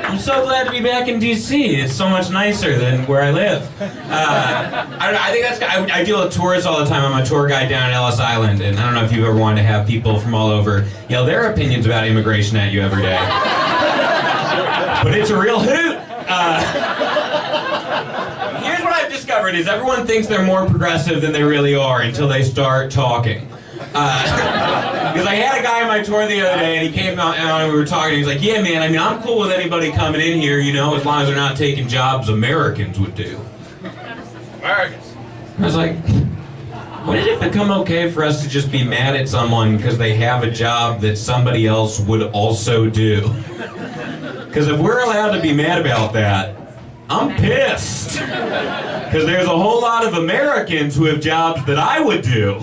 I'm so glad to be back in D.C. It's so much nicer than where I live. I think that's. I deal with tourists all the time. I'm a tour guide down at Ellis Island, and I don't know if you've ever wanted to have people from all over yell their opinions about immigration at you every day. But it's a real hoot. Here's what I've discovered: is everyone thinks they're more progressive than they really are until they start talking. Because I had a guy on my tour the other day, and he came out and we were talking, and he's like, yeah, man, I mean, I'm cool with anybody coming in here, you know, as long as they're not taking jobs Americans would do. Americans. I was like, wouldn't it become okay for us to just be mad at someone because they have a job that somebody else would also do? Because if we're allowed to be mad about that, I'm pissed. Because there's a whole lot of Americans who have jobs that I would do.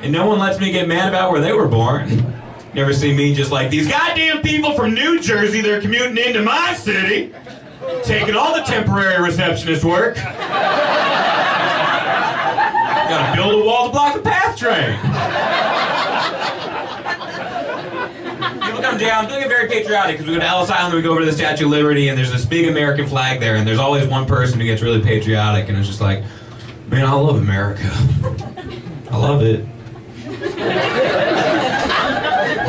And no one lets me get mad about where they were born. Never see me just like, these goddamn people from New Jersey, they're commuting into my city, taking all the temporary receptionist work. Gotta build a wall to block the PATH train. People come down, feeling very patriotic, because we go to Ellis Island, we go over to the Statue of Liberty, and there's this big American flag there, and there's always one person who gets really patriotic, and it's just like, man, I love America. I love it.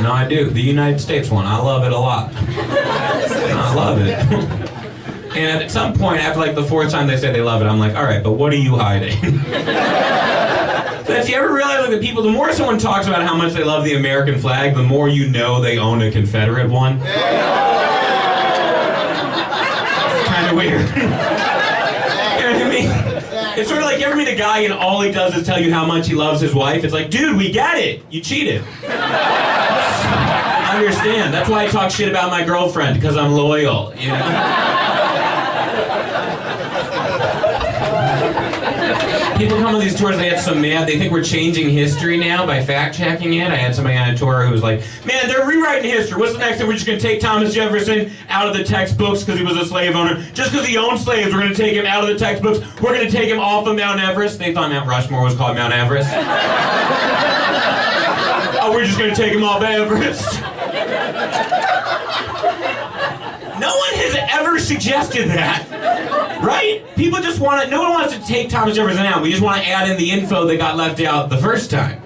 No, I do. The United States one. I love it a lot. I love it. And at some point, after like the fourth time they say they love it, I'm like, all right, but what are you hiding? So if you ever realize like the people, the more someone talks about how much they love the American flag, the more you know they own a Confederate one. It's kind of weird. You know what I mean? It's sort of like you ever meet a guy and all he does is tell you how much he loves his wife. It's like, dude, we get it. You cheated. I understand. That's why I talk shit about my girlfriend, because I'm loyal, you know? People come on these tours, they get so mad, they think we're changing history now by fact-checking it. I had somebody on a tour who was like, man, they're rewriting history. What's the next thing? We're just going to take Thomas Jefferson out of the textbooks because he was a slave owner. Just because he owned slaves, we're going to take him out of the textbooks. We're going to take him off of Mount Everest. They thought Mount Rushmore was called Mount Everest. Oh, we're just going to take him off Everest. No one has ever suggested that. Right? People just want to, no one wants to take Thomas Jefferson out. We just want to add in the info that got left out the first time.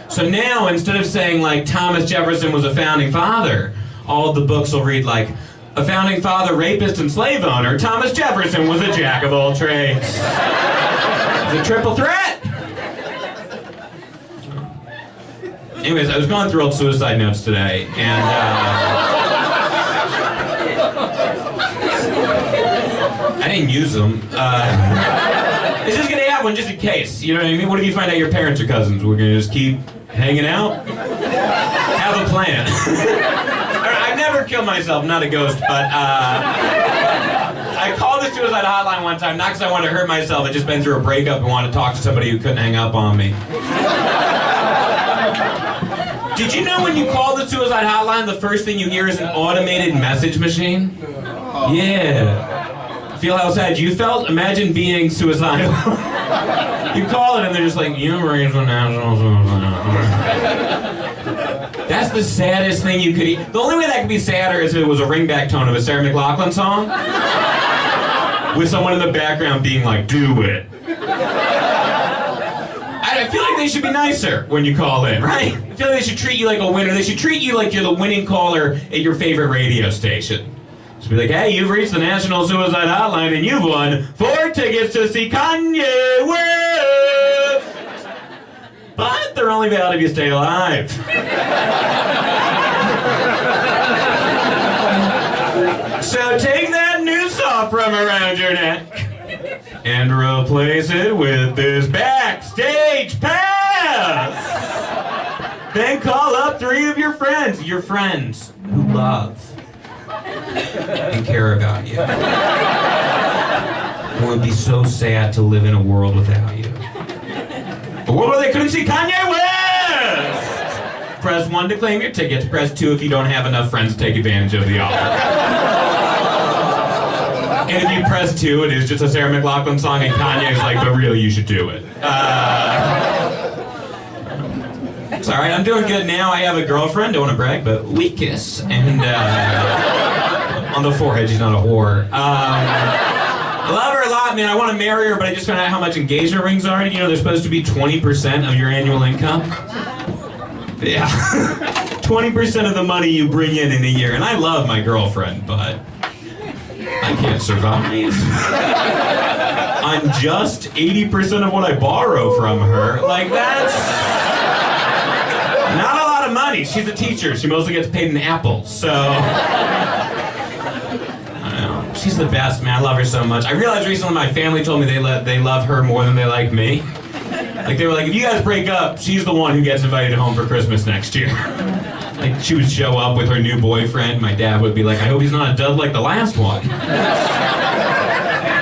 So now, instead of saying, like, Thomas Jefferson was a founding father, all of the books will read, like, a founding father, rapist, and slave owner, Thomas Jefferson was a jack of all trades. It's a triple threat. Anyways, I was going through old suicide notes today, and, I didn't use them. It's just gonna have one just in case. You know what I mean? What if you find out your parents are cousins? We're gonna just keep hanging out? Have a plan. I've never killed myself, not a ghost, but I called the suicide hotline one time, not because I wanted to hurt myself, I'd just been through a breakup and wanted to talk to somebody who couldn't hang up on me. Did you know when you call the suicide hotline, the first thing you hear is an automated message machine? Yeah. Feel how sad you felt? Imagine being suicidal. You call it and they're just like, you raised a national suicide. That's the saddest thing you could eat. The only way that could be sadder is if it was a ringback tone of a Sarah McLachlan song. With someone in the background being like, do it. I feel like they should be nicer when you call in, right? I feel like they should treat you like a winner. They should treat you like you're the winning caller at your favorite radio station. Just be like, hey, you've reached the National Suicide Hotline and you've won 4 tickets to see Kanye West. But they're only valid if you stay alive. So take that noose off from around your neck and replace it with this backstage pass. Then call up 3 of your friends who love and care about you. It would be so sad to live in a world without you. A world where they couldn't see Kanye West! Press 1 to claim your tickets, press 2 if you don't have enough friends to take advantage of the offer. And if you press 2, it is just a Sarah McLachlan song and Kanye's like, but really you should do it. It's alright, I'm doing good now. I have a girlfriend, don't want to brag, but we kiss, and On the forehead, she's not a whore. I love her a lot, man. I want to marry her, but I just found out how much engagement rings are. You know, they're supposed to be 20% of your annual income. Yeah. 20% of the money you bring in a year. And I love my girlfriend, but I can't survive on just 80% of what I borrow from her. Like, that's not a lot of money. She's a teacher. She mostly gets paid in apples, so... She's the best, man. I love her so much. I realized recently my family told me they love her more than they like me. Like, they were like, if you guys break up, she's the one who gets invited home for Christmas next year. Like, she would show up with her new boyfriend. My dad would be like, I hope he's not a dud like the last one.